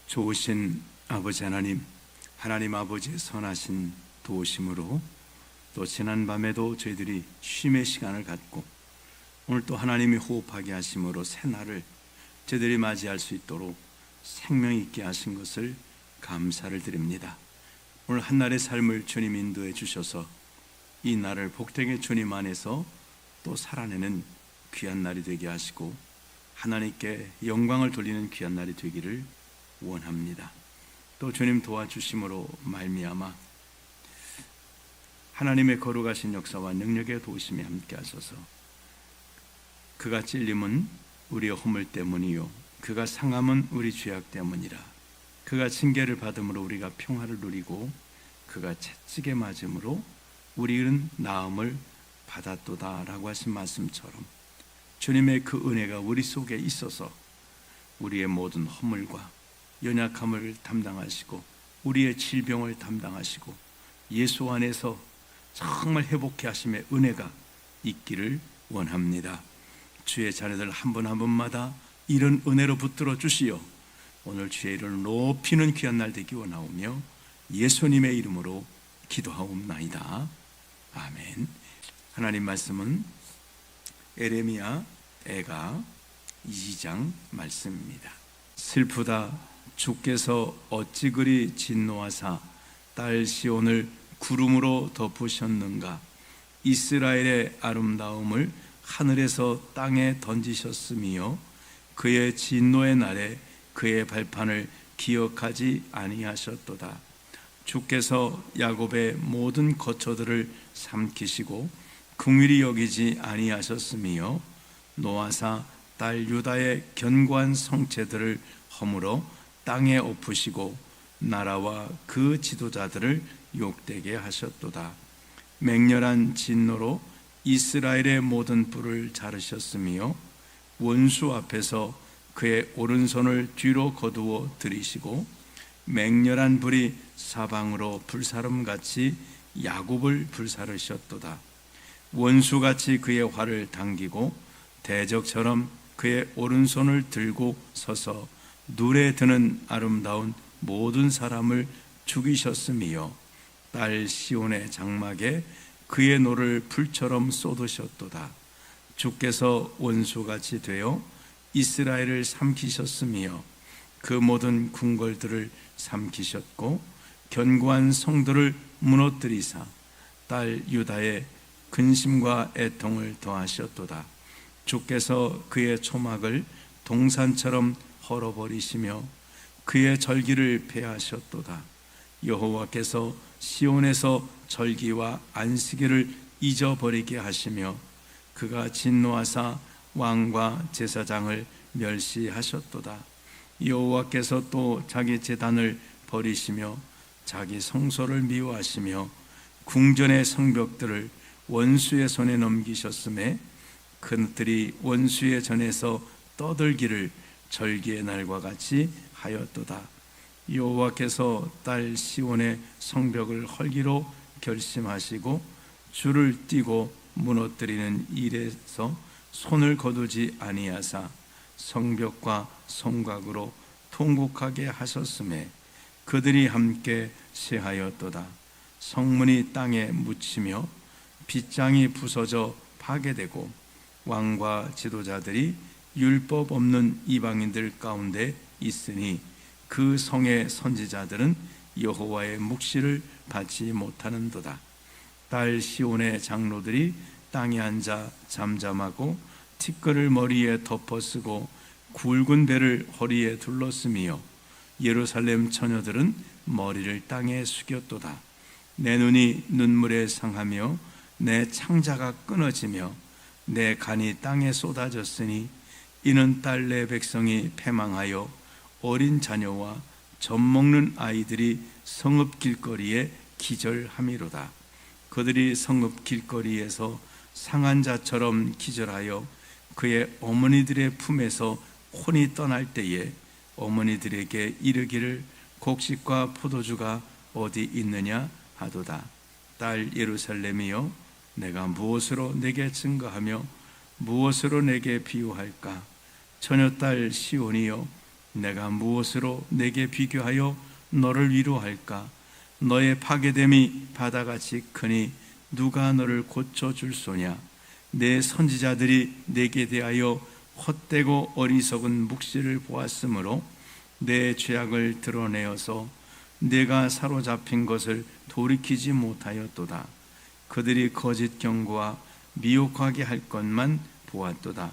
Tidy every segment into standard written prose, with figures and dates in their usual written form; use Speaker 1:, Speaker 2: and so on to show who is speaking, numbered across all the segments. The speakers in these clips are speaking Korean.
Speaker 1: 좋으신 아버지 하나님, 하나님 아버지의 선하신 도우심으로 또 지난밤에도 저희들이 쉼의 시간을 갖고 오늘 또 하나님이 호흡하게 하심으로 새날을 저희들이 맞이할 수 있도록 생명 있게 하신 것을 감사를 드립니다. 오늘 한날의 삶을 주님 인도해 주셔서 이 날을 복되게 주님 안에서 또 살아내는 귀한 날이 되게 하시고 하나님께 영광을 돌리는 귀한 날이 되기를 원합니다. 또 주님 도와주심으로 말미암아 하나님의 거룩하신 역사와 능력의 도우심이 함께 하셔서 그가 찔림은 우리의 허물 때문이요 그가 상함은 우리 죄악 때문이라. 그가 징계를 받음으로 우리가 평화를 누리고 그가 채찍에 맞음으로 우리는 나음을 받았도다 라고 하신 말씀처럼 주님의 그 은혜가 우리 속에 있어서 우리의 모든 허물과 연약함을 담당하시고 우리의 질병을 담당하시고 예수 안에서 정말 회복해 하심의 은혜가 있기를 원합니다. 주의 자녀들 한 분 한 분마다 이런 은혜로 붙들어 주시어 오늘 주의 이름을 높이는 귀한 날 되기 원하오며 예수님의 이름으로 기도하옵나이다. 아멘. 하나님 말씀은 에레미야 애가 2장 말씀입니다. 슬프다 주께서 어찌 그리 진노하사 딸 시온을 구름으로 덮으셨는가. 이스라엘의 아름다움을 하늘에서 땅에 던지셨으며 그의 진노의 날에 그의 발판을 기억하지 아니하셨도다. 주께서 야곱의 모든 거처들을 삼키시고 긍휼히 여기지 아니하셨으며 노아사 딸 유다의 견고한 성체들을 허물어 땅에 엎으시고 나라와 그 지도자들을 욕되게 하셨도다. 맹렬한 진노로 이스라엘의 모든 뿔을 자르셨으며 원수 앞에서 그의 오른손을 뒤로 거두어 들이시고 맹렬한 불이 사방으로 불사름같이 야곱을 불사르셨도다. 원수같이 그의 활을 당기고 대적처럼 그의 오른손을 들고 서서 눈에 드는 아름다운 모든 사람을 죽이셨으며 딸 시온의 장막에 그의 노를 불처럼 쏟으셨도다. 주께서 원수같이 되어 이스라엘을 삼키셨으며 그 모든 궁궐들을 삼키셨고 견고한 성들을 무너뜨리사 딸 유다의 근심과 애통을 더하셨도다. 주께서 그의 초막을 동산처럼 헐어버리시며 그의 절기를 폐하셨도다. 여호와께서 시온에서 절기와 안식일을 잊어버리게 하시며 그가 진노하사 왕과 제사장을 멸시하셨도다. 여호와께서 또 자기 제단을 버리시며 자기 성소를 미워하시며 궁전의 성벽들을 원수의 손에 넘기셨음에 그들이 원수의 전에서 떠들기를 절기의 날과 같이 하였도다. 여호와께서 딸 시온의 성벽을 헐기로 결심하시고 줄을 띄고 무너뜨리는 일에서 손을 거두지 아니하사 성벽과 성곽으로 통곡하게 하셨음에 그들이 함께 쇠하였도다. 성문이 땅에 묻히며 빗장이 부서져 파괴되고 왕과 지도자들이 율법 없는 이방인들 가운데 있으니 그 성의 선지자들은 여호와의 묵시를 받지 못하는도다. 딸 시온의 장로들이 땅에 앉아 잠잠하고 티끌을 머리에 덮어쓰고 굵은 배를 허리에 둘렀으며 예루살렘 처녀들은 머리를 땅에 숙였도다. 내 눈이 눈물에 상하며 내 창자가 끊어지며 내 간이 땅에 쏟아졌으니 이는 딸 내 백성이 패망하여 어린 자녀와 젖먹는 아이들이 성읍 길거리에 기절함이로다. 그들이 성읍 길거리에서 상한 자처럼 기절하여 그의 어머니들의 품에서 혼이 떠날 때에 어머니들에게 이르기를 곡식과 포도주가 어디 있느냐 하도다. 딸 예루살렘이여 내가 무엇으로 내게 증거하며 무엇으로 내게 비유할까? 처녀딸 시온이여 내가 무엇으로 내게 비교하여 너를 위로할까? 너의 파괴됨이 바다같이 크니 누가 너를 고쳐줄 소냐? 내 선지자들이 내게 대하여 헛되고 어리석은 묵시를 보았으므로 내 죄악을 드러내어서 내가 사로잡힌 것을 돌이키지 못하였도다. 그들이 거짓 경고와 미혹하게 할 것만 보았도다.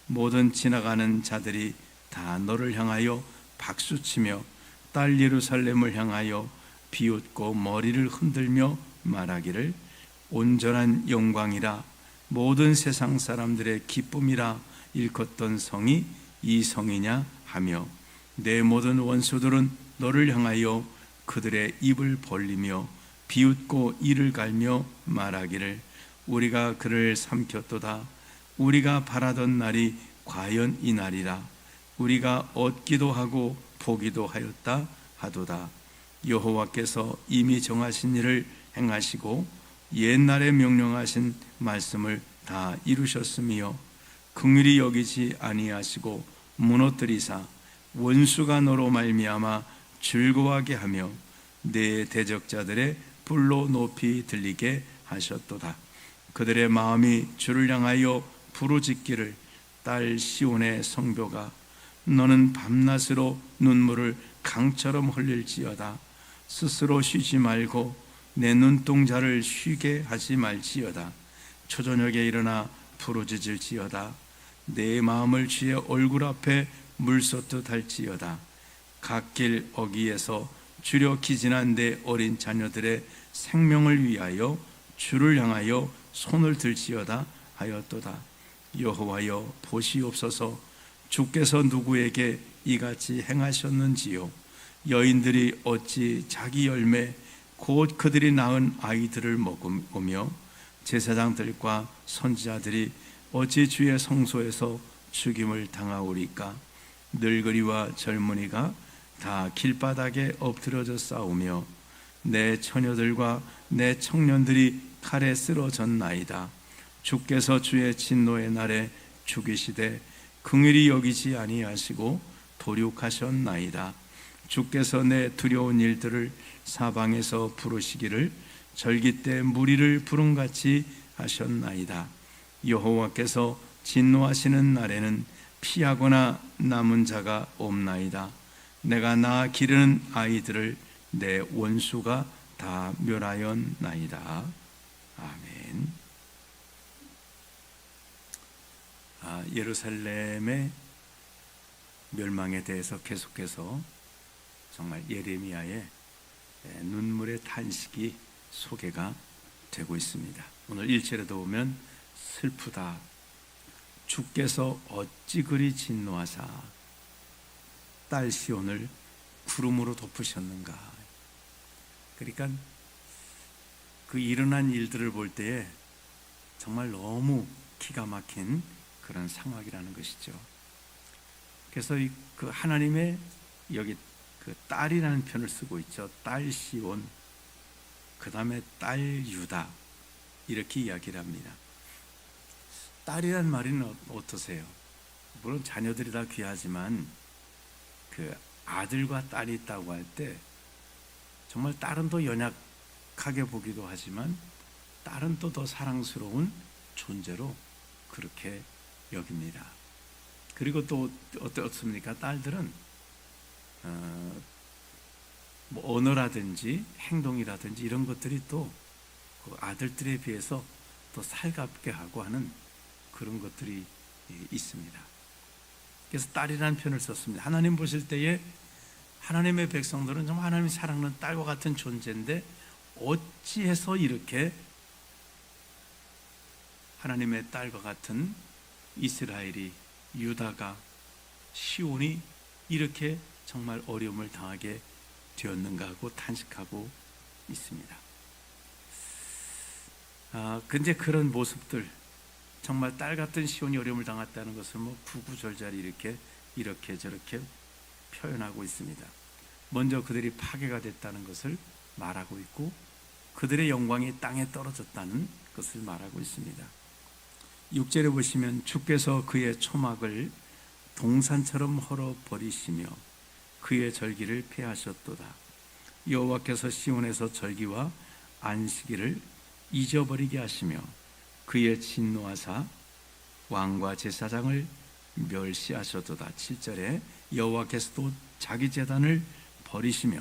Speaker 1: 모든 지나가는 자들이 다 너를 향하여 박수치며 딸 예루살렘을 향하여 비웃고 머리를 흔들며 말하기를 온전한 영광이라 모든 세상 사람들의 기쁨이라 일컫던 성이 이 성이냐 하며 내 모든 원수들은 너를 향하여 그들의 입을 벌리며 비웃고 이를 갈며 말하기를 우리가 그를 삼켰도다. 우리가 바라던 날이 과연 이 날이라. 우리가 얻기도 하고 보기도 하였다 하도다. 여호와께서 이미 정하신 일을 행하시고 옛날에 명령하신 말씀을 다 이루셨으며 긍휼히 여기지 아니하시고 무너뜨리사 원수가 너로 말미암아 즐거워하게 하며 내 대적자들의 불로 높이 들리게 하셨도다. 그들의 마음이 주를 향하여 부르짖기를 딸 시온의 성벽아 너는 밤낮으로 눈물을 강처럼 흘릴지어다. 스스로 쉬지 말고 내 눈동자를 쉬게 하지 말지어다. 초저녁에 일어나 부르짖을지어다. 내 마음을 주의 얼굴 앞에 물쏟듯 할지어다. 갓길 어귀에서 주려 기진한 내 어린 자녀들의 생명을 위하여 주를 향하여 손을 들지어다 하였도다. 여호와여 보시옵소서. 주께서 누구에게 이같이 행하셨는지요? 여인들이 어찌 자기 열매 곧 그들이 낳은 아이들을 먹으며 제사장들과 선지자들이 어찌 주의 성소에서 죽임을 당하오리까? 늙은이와 젊은이가 다 길바닥에 엎드려져 싸우며 내 처녀들과 내 청년들이 칼에 쓰러졌나이다. 주께서 주의 진노의 날에 죽이시되 긍휼히 여기지 아니하시고 도륙하셨나이다. 주께서 내 두려운 일들을 사방에서 부르시기를 절기 때 무리를 부름같이 하셨나이다. 여호와께서 진노하시는 날에는 피하거나 남은 자가 없나이다. 내가 낳아 기르는 아이들을 내 원수가 다 멸하였나이다. 아멘. 예루살렘의 멸망에 대해서 계속해서 정말 예레미야의 눈물의 탄식이 소개가 되고 있습니다. 오늘 1절에도 보면 슬프다. 주께서 어찌 그리 진노하사 딸 시온을 구름으로 덮으셨는가. 그러니까 그 일어난 일들을 볼 때에 정말 너무 기가 막힌 그런 상황이라는 것이죠. 그래서 그 하나님의 여기 그 딸이라는 표현을 쓰고 있죠. 딸 시온, 그 다음에 딸 유다 이렇게 이야기를 합니다. 딸이란 말은 어떠세요? 물론 자녀들이 다 귀하지만 그 아들과 딸이 있다고 할 때 정말 딸은 더 연약하게 보기도 하지만 딸은 또 더 사랑스러운 존재로 그렇게 여깁니다. 그리고 또 어떻습니까? 딸들은 뭐 언어라든지 행동이라든지 이런 것들이 또 그 아들들에 비해서 더 살갑게 하고 하는 그런 것들이 있습니다. 그래서 딸이라는 표현을 썼습니다. 하나님 보실 때에 하나님의 백성들은 정말 하나님이 사랑하는 딸과 같은 존재인데 어찌해서 이렇게 하나님의 딸과 같은 이스라엘이, 유다가, 시온이 이렇게 정말 어려움을 당하게 되었는가 하고 탄식하고 있습니다. 근데 그런 모습들, 정말 딸 같은 시온이 어려움을 당했다는 것을 뭐 구구절절 이렇게 저렇게 표현하고 있습니다. 먼저 그들이 파괴가 됐다는 것을 말하고 있고 그들의 영광이 땅에 떨어졌다는 것을 말하고 있습니다. 6절에 보시면 주께서 그의 초막을 동산처럼 헐어버리시며 그의 절기를 폐하셨도다. 여호와께서 시온에서 절기와 안식일을 잊어버리게 하시며 그의 진노하사 왕과 제사장을 멸시하셨도다. 7절에 여호와께서도 자기 제단을 버리시며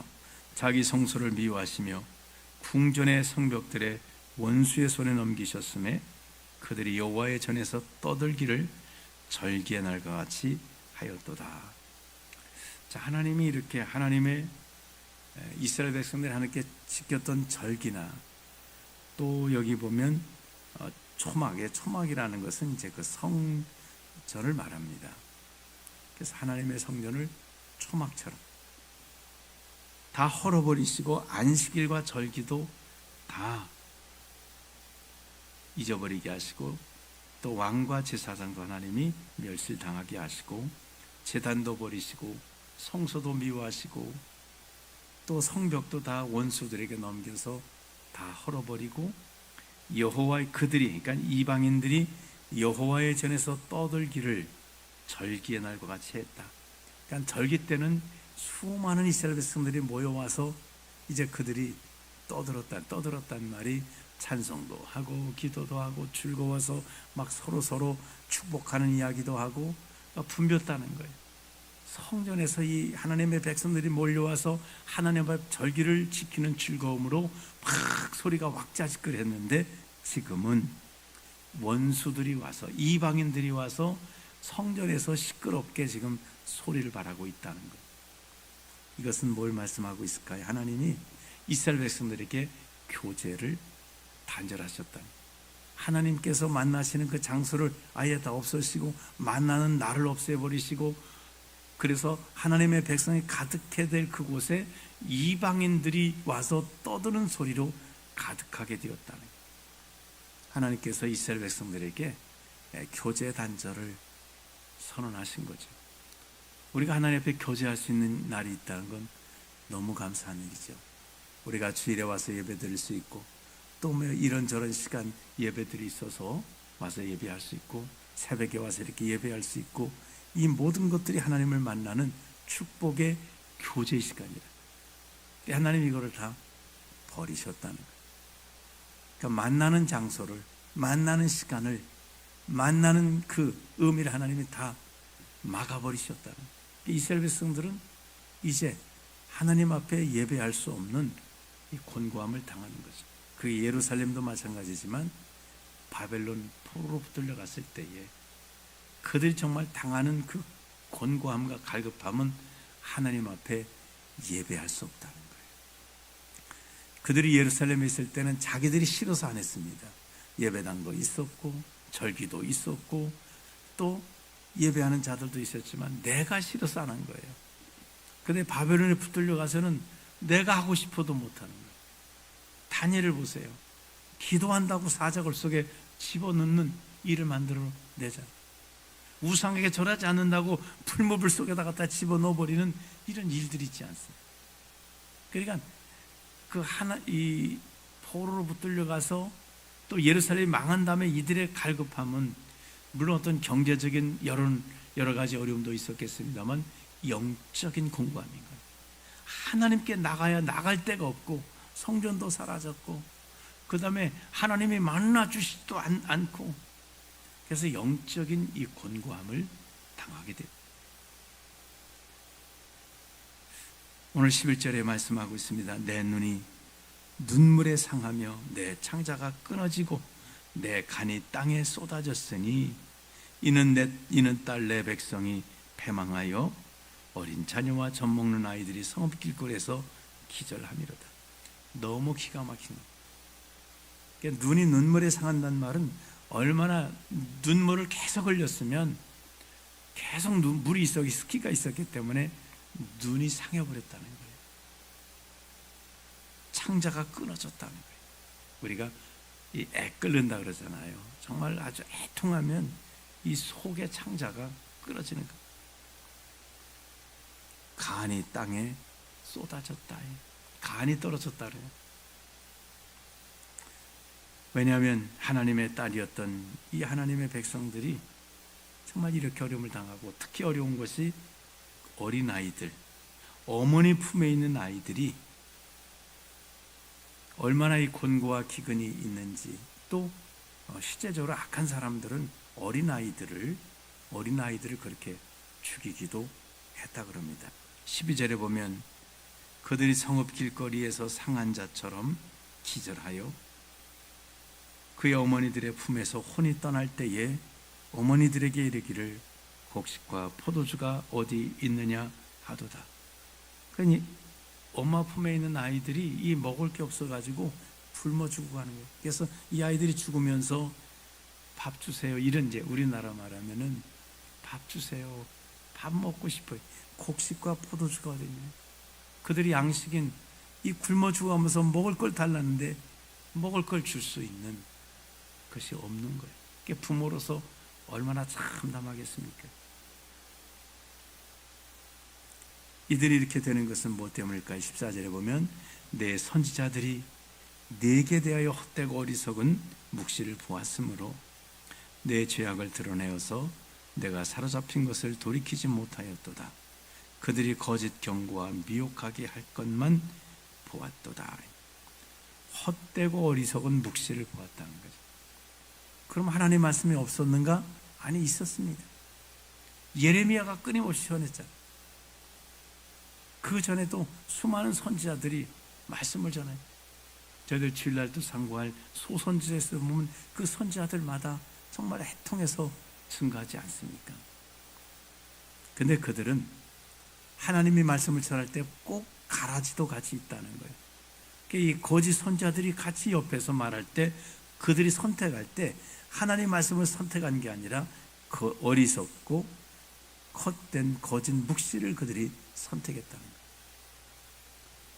Speaker 1: 자기 성소를 미워하시며 궁전의 성벽들의 원수의 손에 넘기셨음에 그들이 여호와의 전에서 떠들기를 절기의 날과 같이 하였도다. 자, 하나님이 이렇게 하나님의 이스라엘 백성들이 하나님께 지켰던 절기나 또 여기 보면 초막이라는 것은 이제 그 성전을 말합니다. 그래서 하나님의 성전을 초막처럼 다 헐어버리시고 안식일과 절기도 다 잊어버리게 하시고 또 왕과 제사장도 하나님이 멸실당하게 하시고 제단도 버리시고 성소도 미워하시고 또 성벽도 다 원수들에게 넘겨서 다 헐어버리고 여호와의 그들이 그러니까 이방인들이 여호와의 전에서 떠들기를 절기의 날과 같이 했다. 그러니까 절기 때는 수많은 이스라엘 백성들이 모여와서 이제 그들이 떠들었단 말이 찬송도 하고 기도도 하고 즐거워서 막 서로 축복하는 이야기도 하고 분볐다는 거예요. 성전에서 이 하나님의 백성들이 몰려와서 하나님의 절기를 지키는 즐거움으로 막 소리가 왁자지껄했는데 지금은 원수들이 와서 이방인들이 와서 성전에서 시끄럽게 지금 소리를 발하고 있다는 거예요. 이것은 뭘 말씀하고 있을까요? 하나님이 이스라엘 백성들에게 교제를 단절하셨다. 하나님께서 만나시는 그 장소를 아예 다 없애시고 만나는 날을 없애버리시고 그래서 하나님의 백성이 가득해 될 그곳에 이방인들이 와서 떠드는 소리로 가득하게 되었다는 거예요. 하나님께서 이스라엘 백성들에게 교제 단절을 선언하신 거죠. 우리가 하나님 앞에 교제할 수 있는 날이 있다는 건 너무 감사한 일이죠. 우리가 주일에 와서 예배 드릴 수 있고 또 뭐 이런저런 시간 예배들이 있어서 와서 예배할 수 있고 새벽에 와서 이렇게 예배할 수 있고 이 모든 것들이 하나님을 만나는 축복의 교제 시간이라. 하나님 이거를 다 버리셨다는 거예요. 그러니까 만나는 장소를, 만나는 시간을, 만나는 그 의미를 하나님이 다 막아버리셨다는 거예요. 이스라엘 백성들은 이제 하나님 앞에 예배할 수 없는 이 곤고함을 당하는 거죠. 그 예루살렘도 마찬가지지만 바벨론 포로로 붙들려갔을 때에 그들이 정말 당하는 그 곤고함과 갈급함은 하나님 앞에 예배할 수 없다는 거예요. 그들이 예루살렘에 있을 때는 자기들이 싫어서 안 했습니다. 예배당도 있었고 절기도 있었고 또 예배하는 자들도 있었지만 내가 싫어서 안 한 거예요. 그런데 바벨론에 붙들려 가서는 내가 하고 싶어도 못하는 거예요. 다니엘을 보세요. 기도한다고 사자굴 속에 집어넣는 일을 만들어 내자. 우상에게 절하지 않는다고 풀무불 속에다 갖다 집어넣어버리는 이런 일들이 있지 않습니까? 그러니까 이 포로로 붙들려 가서 또 예루살렘이 망한 다음에 이들의 갈급함은 물론 어떤 경제적인 여러 가지 어려움도 있었겠습니다만 영적인 공부함인 거예요. 하나님께 나가야 나갈 데가 없고 성전도 사라졌고 그 다음에 하나님이 만나 주시지도 않고 그래서 영적인 이 곤고함을 당하게 됩니다. 오늘 11절에 말씀하고 있습니다. 내 눈이 눈물에 상하며 내 창자가 끊어지고 내 간이 땅에 쏟아졌으니 이는 딸 내 백성이 패망하여 어린 자녀와 젖 먹는 아이들이 성읍 길거리에서 기절함이로다. 너무 기가 막힌 거예요. 눈이 눈물에 상한다는 말은 얼마나 눈물을 계속 흘렸으면 계속 물이 스키가 있었기 때문에 눈이 상해버렸다는 거예요. 창자가 끊어졌다는 거예요. 우리가 이 애 끓는다 그러잖아요. 정말 아주 애통하면 이 속의 창자가 끊어지는 거예요. 간이 땅에 쏟아졌다. 간이 떨어졌다 그래요. 왜냐하면 하나님의 딸이었던 이 하나님의 백성들이 정말 이렇게 어려움을 당하고 특히 어려운 것이 어린아이들, 어머니 품에 있는 아이들이 얼마나 이 곤고와 기근이 있는지, 또 실제적으로 악한 사람들은 어린아이들을 그렇게 죽이기도 했다 그럽니다. 12절에 보면 그들이 성읍 길거리에서 상한 자처럼 기절하여 그의 어머니들의 품에서 혼이 떠날 때에 어머니들에게 이르기를 곡식과 포도주가 어디 있느냐 하도다. 그러니 엄마 품에 있는 아이들이 이 먹을 게 없어가지고 굶어 죽어가는 거예요. 그래서 이 아이들이 죽으면서 밥 주세요, 이런, 이제 우리나라 말하면은 밥 주세요, 밥 먹고 싶어요, 곡식과 포도주가 어디 있느냐. 그들이 양식인 이 굶어 죽어가면서 먹을 걸 달라는데 먹을 걸 줄 수 있는 것이 없는 거예요. 그게 부모로서 얼마나 참담하겠습니까? 이들이 이렇게 되는 것은 뭐 때문일까요? 14절에 보면 내 선지자들이 내게 대하여 헛되고 어리석은 묵시를 보았으므로 내 죄악을 드러내어서 내가 사로잡힌 것을 돌이키지 못하였도다. 그들이 거짓 경고와 미혹하게 할 것만 보았도다. 헛되고 어리석은 묵시를 보았다는 거죠. 그럼 하나님 말씀이 없었는가? 아니, 있었습니다. 예레미야가 끊임없이 전했잖아요. 그 전에도 수많은 선지자들이 말씀을 전해요. 저희들 주일날도 상고할 소선지자에서 보면 그 선지자들마다 정말 해통해서 증거하지 않습니까? 근데 그들은 하나님이 말씀을 전할 때 꼭 가라지도 같이 있다는 거예요. 이 거짓 선지자들이 같이 옆에서 말할 때 그들이 선택할 때 하나님 말씀을 선택한 게 아니라 그 어리석고 헛된 거짓 묵시를 그들이 선택했다는 거예요.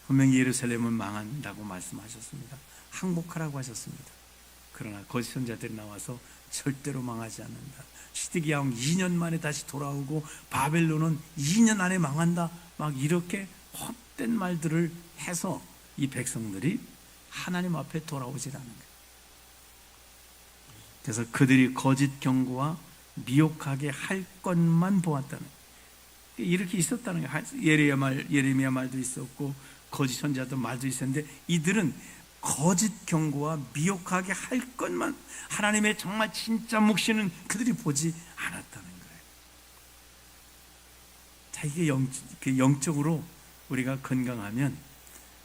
Speaker 1: 분명히 예루살렘은 망한다고 말씀하셨습니다. 항복하라고 하셨습니다. 그러나 거짓 선지자들이 나와서 절대로 망하지 않는다. 시드기야 왕 2년 만에 다시 돌아오고 바벨론은 2년 안에 망한다, 막 이렇게 헛된 말들을 해서 이 백성들이 하나님 앞에 돌아오질 않는 거예요. 그래서 그들이 거짓 경고와 미혹하게 할 것만 보았다는 거예요. 이렇게 있었다는 거예요. 예레미야 말도 있었고 거짓 선지자들 말도 있었는데 이들은 거짓 경고와 미혹하게 할 것만, 하나님의 정말 진짜 묵시는 그들이 보지 않았다는 거예요. 자, 이게 영적으로 우리가 건강하면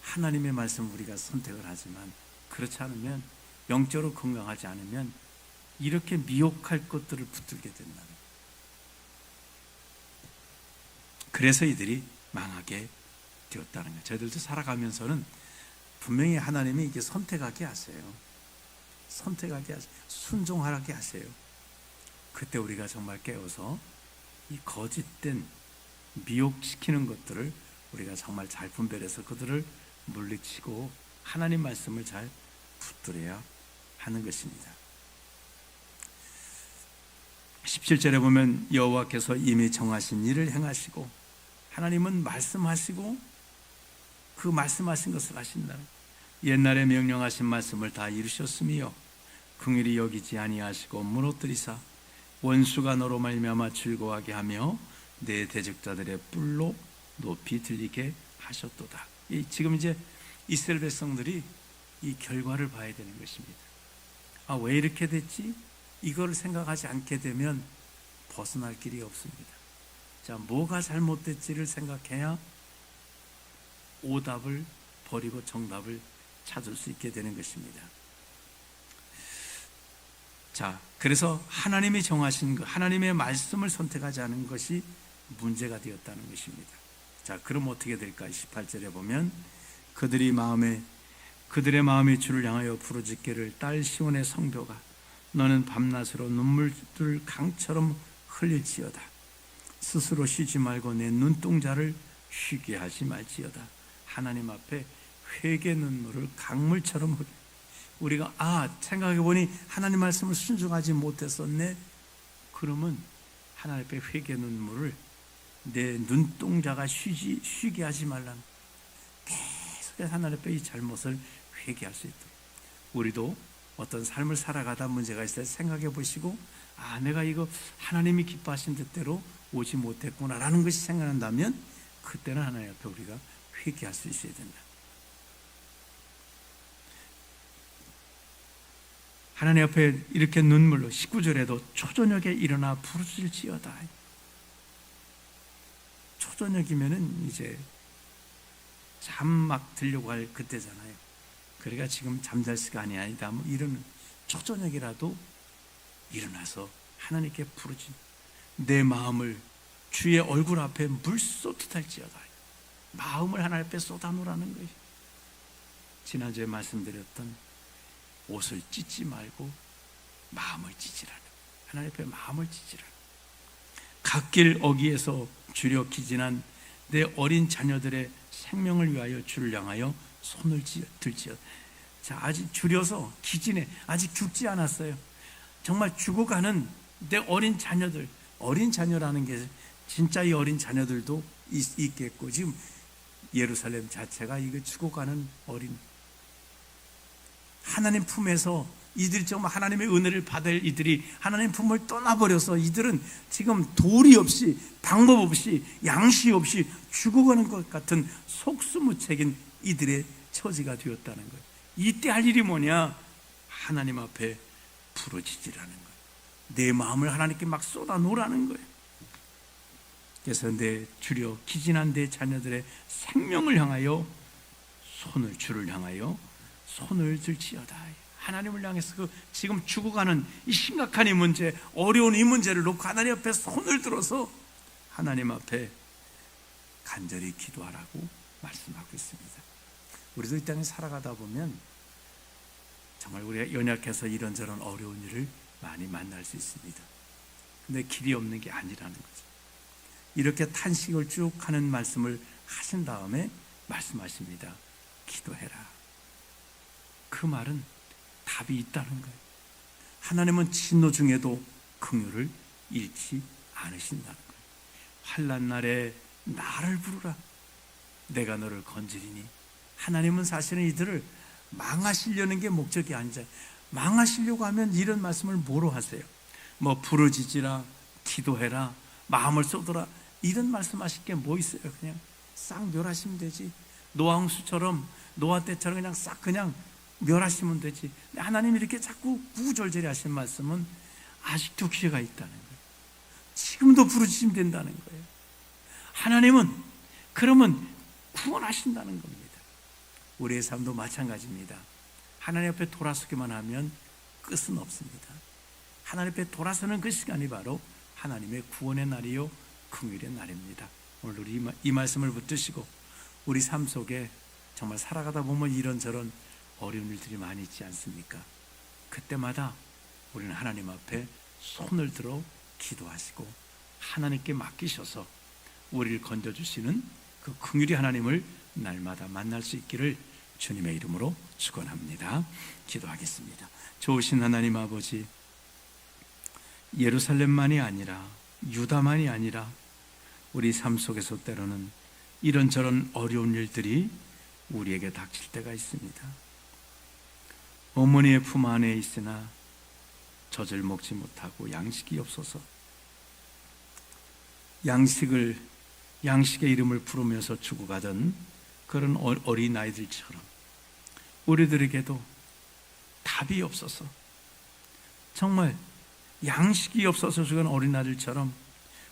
Speaker 1: 하나님의 말씀을 우리가 선택을 하지만, 그렇지 않으면, 영적으로 건강하지 않으면 이렇게 미혹할 것들을 붙들게 된다는 거예요. 그래서 이들이 망하게 되었다는 거예요. 저희들도 살아가면서는 분명히 하나님이 이게 선택하게 하세요. 선택하게 하세요. 순종하게 하세요. 그때 우리가 정말 깨어서 이 거짓된 미혹시키는 것들을 우리가 정말 잘 분별해서 그들을 물리치고 하나님 말씀을 잘 붙들어야 하는 것입니다. 17절에 보면 여호와께서 이미 정하신 일을 행하시고, 하나님은 말씀하시고 그 말씀하신 것을 하신다는, 옛날에 명령하신 말씀을 다 이루셨으며 긍휼히 여기지 아니하시고 무너뜨리사 원수가 너로 말미암아 즐거워하게 하며 내 대적자들의 뿔로 높이 들리게 하셨도다. 지금 이제 이스라엘 백성들이 이 결과를 봐야 되는 것입니다. 아, 왜 이렇게 됐지? 이걸 생각하지 않게 되면 벗어날 길이 없습니다. 자, 뭐가 잘못됐지를 생각해야 오답을 버리고 정답을 찾을 수 있게 되는 것입니다. 자, 그래서 하나님이 정하신 것, 하나님의 말씀을 선택하지 않은 것이 문제가 되었다는 것입니다. 자, 그럼 어떻게 될까? 18절에 보면 그들의 마음이 주를 향하여 부르짖기를 딸 시온의 성벽아, 너는 밤낮으로 눈물을 강처럼 흘릴지어다. 스스로 쉬지 말고 내 눈동자를 쉬게 하지 말지어다. 하나님 앞에 회개 눈물을 강물처럼 흘려. 우리가 생각해보니 하나님 말씀을 순종하지 못했었네. 그러면 하나님 앞에 회개 눈물을 내 눈동자가 쉬게 하지 말라는, 계속 하나님 앞에 이 잘못을 회개할 수 있도록. 우리도 어떤 삶을 살아가다 문제가 있을 때 생각해 보시고, 내가 이거 하나님이 기뻐하신 뜻대로 오지 못했구나라는 것이 생각난다면 그때는 하나님 앞에 우리가 회개할 수 있어야 된다. 하나님 앞에 이렇게 눈물로 19절에도 초저녁에 일어나 부르짖을지어다. 초저녁이면은 이제 잠 막 들려고 할 그때잖아요. 그러니까 지금 잠잘 시간이 아니다. 뭐 이런 초저녁이라도 일어나서 하나님께 부르짖, 내 마음을 주의 얼굴 앞에 물 쏟듯 할지어다. 마음을 하나님 앞에 쏟아놓으라는 거예요. 지난주에 말씀드렸던 옷을 찢지 말고 마음을 찢으라는, 하나님 앞에 마음을 찢으라는. 갓길 어귀에서 주려 기진한 내 어린 자녀들의 생명을 위하여 주를 향하여 손을 들지어. 자, 아직 줄여서 기진해, 아직 죽지 않았어요. 정말 죽어가는 내 어린 자녀들, 어린 자녀라는 게 진짜 이 어린 자녀들도 있겠고, 지금 예루살렘 자체가 이거 죽어가는 어린, 하나님 품에서 이들이 정말 하나님의 은혜를 받을 이들이 하나님 품을 떠나버려서 이들은 지금 도리 없이, 방법 없이, 양식 없이 죽어가는 것 같은 속수무책인 이들의 처지가 되었다는 거예요. 이때 할 일이 뭐냐? 하나님 앞에 부르짖으라는 거예요. 내 마음을 하나님께 막 쏟아놓으라는 거예요. 그래서 내 주려 기진한 내 자녀들의 생명을 향하여 손을, 주를 향하여 손을 들지어다. 하나님을 향해서 그 지금 죽어가는 이 심각한 이 문제, 어려운 이 문제를 놓고 하나님 앞에 손을 들어서 하나님 앞에 간절히 기도하라고 말씀하고 있습니다. 우리도 이 땅에 살아가다 보면 정말 우리가 연약해서 이런저런 어려운 일을 많이 만날 수 있습니다. 근데 길이 없는 게 아니라는 거죠. 이렇게 탄식을 쭉 하는 말씀을 하신 다음에 말씀하십니다. 기도해라. 그 말은 답이 있다는 거예요. 하나님은 진노 중에도 긍휼을 잃지 않으신다는 거예요. 환난 날에 나를 부르라. 내가 너를 건지리니. 하나님은 사실은 이들을 망하시려는 게 목적이 아니잖아요. 망하시려고 하면 이런 말씀을 뭐로 하세요? 뭐 부르짖으라, 기도해라, 마음을 쏟으라, 이런 말씀하실 게 뭐 있어요? 그냥 싹 멸하시면 되지. 노아홍수처럼, 노아 때처럼 그냥 싹 그냥 멸하시면 되지. 하나님이 이렇게 자꾸 구구절절히 하신 말씀은 아직도 기회가 있다는 거예요. 지금도 부르짖으면 된다는 거예요. 하나님은 그러면 구원하신다는 겁니다. 우리의 삶도 마찬가지입니다. 하나님 앞에 돌아서기만 하면 끝은 없습니다. 하나님 앞에 돌아서는 그 시간이 바로 하나님의 구원의 날이요 긍휼의 날입니다. 오늘 우리 이 말씀을 붙드시고 우리 삶 속에 정말 살아가다 보면 이런저런 어려운 일들이 많이 있지 않습니까? 그때마다 우리는 하나님 앞에 손을 들어 기도하시고 하나님께 맡기셔서 우리를 건져주시는 그 긍휼의 하나님을 날마다 만날 수 있기를 주님의 이름으로 축원합니다. 기도하겠습니다. 좋으신 하나님 아버지, 예루살렘만이 아니라 유다만이 아니라 우리 삶 속에서 때로는 이런저런 어려운 일들이 우리에게 닥칠 때가 있습니다. 어머니의 품 안에 있으나 젖을 먹지 못하고 양식이 없어서 양식의 이름을 부르면서 죽어가던 그런 어린아이들처럼 우리들에게도 답이 없어서, 정말 양식이 없어서 죽은 어린아이들처럼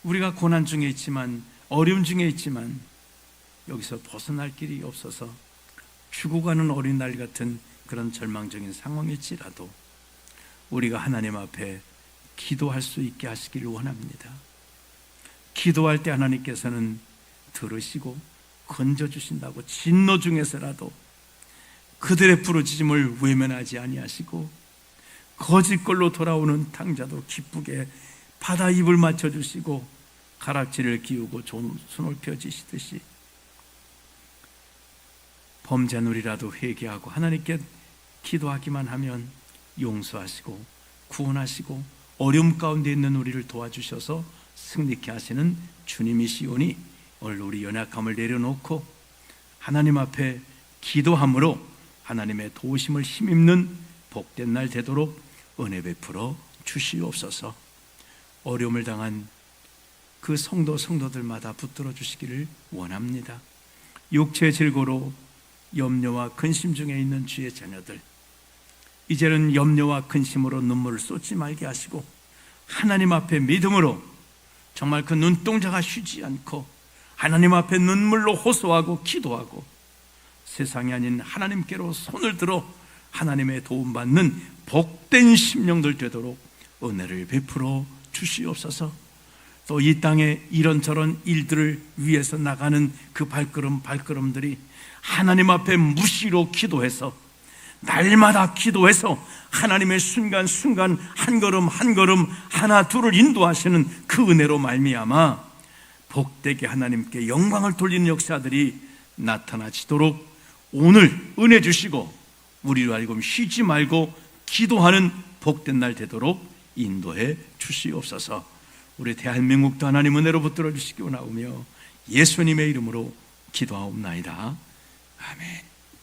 Speaker 1: 우리가 고난 중에 있지만, 어려움 중에 있지만 여기서 벗어날 길이 없어서 죽어가는 어린아이 같은 그런 절망적인 상황일지라도 우리가 하나님 앞에 기도할 수 있게 하시기를 원합니다. 기도할 때 하나님께서는 들으시고 건져주신다고, 진노 중에서라도 그들의 부르짖음을 외면하지 아니하시고 거짓걸로 돌아오는 탕자도 기쁘게 바다 입을 맞춰주시고 가락지를 기우고 손을 펴주시듯이 범죄한 우리라도 회개하고 하나님께 기도하기만 하면 용서하시고 구원하시고 어려움 가운데 있는 우리를 도와주셔서 승리케 하시는 주님이시오니 오늘 우리 연약함을 내려놓고 하나님 앞에 기도함으로 하나님의 도우심을 힘입는 복된 날 되도록 은혜 베풀어 주시옵소서. 어려움을 당한 그 성도들마다 붙들어 주시기를 원합니다. 육체의 질고로 염려와 근심 중에 있는 주의 자녀들, 이제는 염려와 근심으로 눈물을 쏟지 말게 하시고 하나님 앞에 믿음으로 정말 그 눈동자가 쉬지 않고 하나님 앞에 눈물로 호소하고 기도하고 세상이 아닌 하나님께로 손을 들어 하나님의 도움받는 복된 심령들 되도록 은혜를 베풀어 주시옵소서. 또 이 땅에 이런저런 일들을 위해서 나가는 그 발걸음들이 하나님 앞에 무시로 기도해서 날마다 기도해서 하나님의 순간순간 한 걸음 한 걸음 하나 둘을 인도하시는 그 은혜로 말미암아 복되게 하나님께 영광을 돌리는 역사들이 나타나지도록 오늘 은혜 주시고 우리로 하여금 쉬지 말고 기도하는 복된 날 되도록 인도해 주시옵소서. 우리 대한민국도 하나님 은혜로 붙들어 주시기 원하오며 예수님의 이름으로 기도하옵나이다. 아멘.